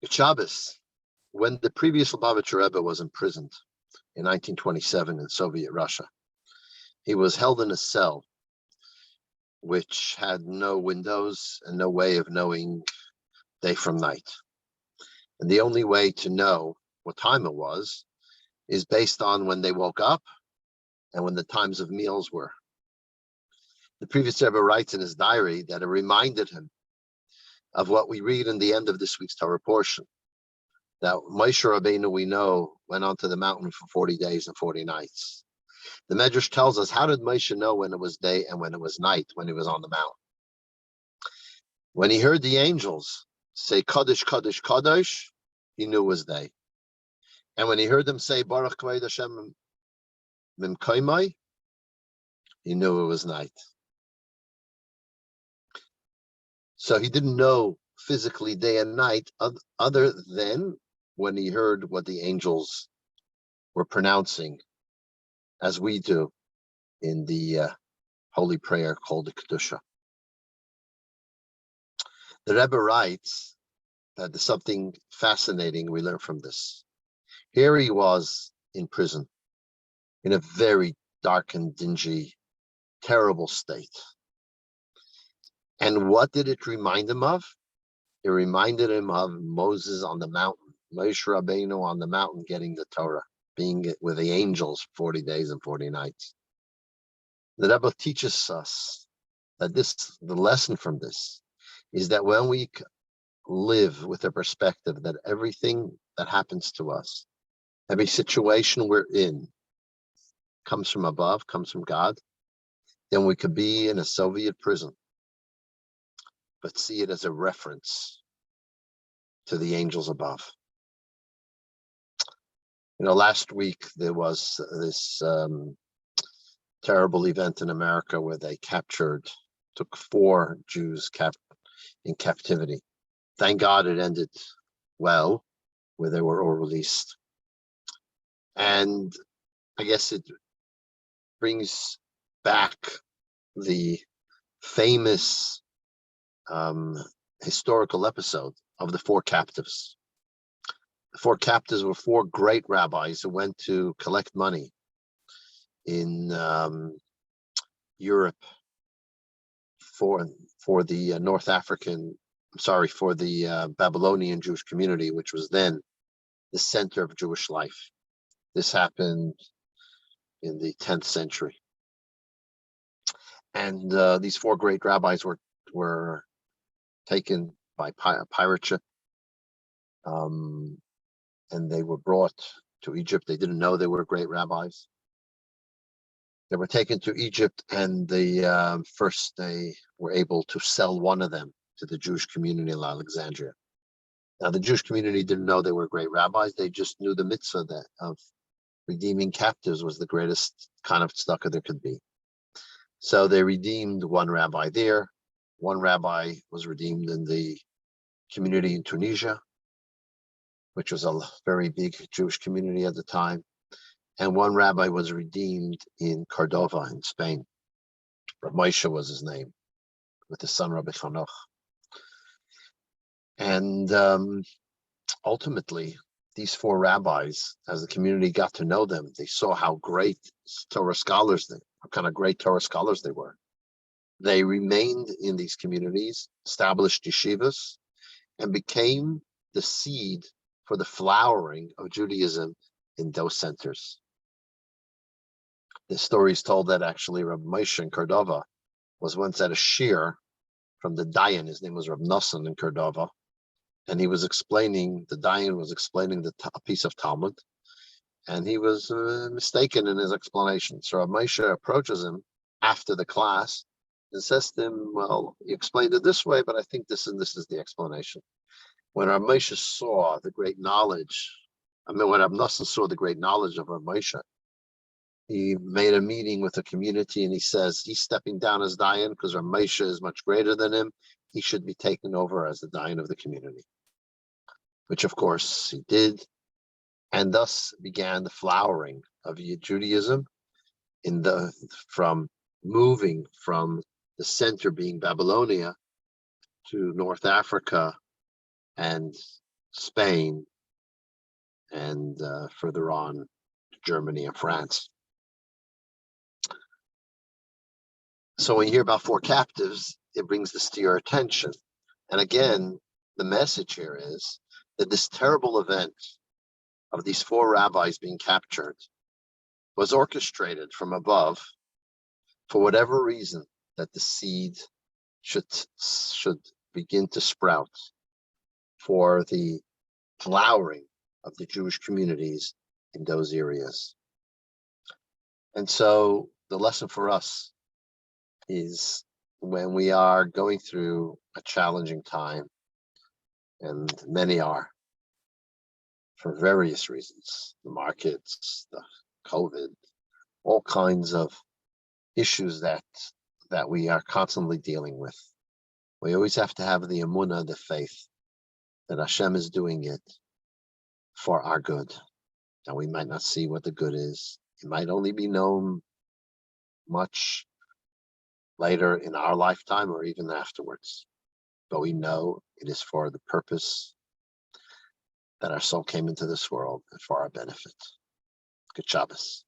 It's Shabbos. When the previous Lubavitcher Rebbe was imprisoned in 1927 in Soviet Russia, he was held in a cell which had no windows and no way of knowing day from night. And the only way to know what time it was is based on when they woke up and when the times of meals were. The previous Rebbe writes in his diary that it reminded him of what we read in the end of this week's Torah portion, that Moshe Rabbeinu, we know, went onto the mountain for 40 days and 40 nights. The Medrash tells us, how did Moshe know when it was day and when it was night, when he was on the mountain? When he heard the angels say, Kadosh, Kadosh, Kadosh, he knew it was day. And when he heard them say, Baruch Kved Hashem Mimkaimai, he knew it was night. So he didn't know physically day and night other than when he heard what the angels were pronouncing, as we do in the holy prayer called the Kedusha. The Rebbe writes that there's something fascinating we learn from this. Here he was in prison, in a very dark and dingy, terrible state. And what did it remind him of? It reminded him of Moses on the mountain, Moshe Rabbeinu on the mountain getting the Torah, being with the angels 40 days and 40 nights. The Rebbe teaches us that the lesson from this is that when we live with a perspective that everything that happens to us, every situation we're in, comes from above, comes from God, then we could be in a Soviet prison, but see it as a reference to the angels above. You know, last week there was this terrible event in America where they took 4 Jews in captivity. Thank God it ended well, where they were all released. And I guess it brings back the famous historical episode of the 4 captives. The 4 captives were 4 great rabbis who went to collect money in Europe for the for the Babylonian Jewish community, which was then the center of Jewish life. This happened in the 10th century. And these 4 great rabbis were taken by pirate ship, and they were brought to Egypt. They didn't know they were great rabbis. They were taken to Egypt, and first they were able to sell one of them to the Jewish community in Alexandria. Now, the Jewish community didn't know they were great rabbis. They just knew the mitzvah of redeeming captives was the greatest kind of tzedakah there could be. So they redeemed one rabbi there. One rabbi was redeemed in the community in Tunisia, which was a very big Jewish community at the time. And one rabbi was redeemed in Cordova in Spain. Rabbi Moshe was his name, with his son Rabbi Chanoch. And ultimately, these 4 rabbis, as the community got to know them, they saw how great Torah scholars they were. They remained in these communities, established yeshivas, and became the seed for the flowering of Judaism in those centers. The story is told that actually Rabbi Moshe in Cordova was once at a shir from the Dayan. His name was Rabbi Nosson in Cordova. And the Dayan was explaining a piece of Talmud, and he was mistaken in his explanation. So Rabbi Moshe approaches him after the class and says to him, well, you explained it this way, but I think this is the explanation. When Rabbi Moshe saw the great knowledge, when Rabbi Nosson saw the great knowledge of Rabbi Moshe, he made a meeting with the community, and he says he's stepping down as Dayan because Rabbi Moshe is much greater than him. He should be taken over as the Dayan of the community, which of course he did. And thus began the flowering of Judaism from moving from the center being Babylonia to North Africa and Spain, and further on, Germany and France. So when you hear about 4 captives, it brings this to your attention. And again, the message here is that this terrible event of these 4 rabbis being captured was orchestrated from above for whatever reason, that the seed should begin to sprout for the flowering of the Jewish communities in those areas. And so the lesson for us is, when we are going through a challenging time, and many are, for various reasons, the markets, the COVID, all kinds of issues that we are constantly dealing with, we always have to have the emunah, the faith, that Hashem is doing it for our good. Now, we might not see what the good is. It might only be known much later in our lifetime or even afterwards. But we know it is for the purpose that our soul came into this world and for our benefit. Good Shabbos.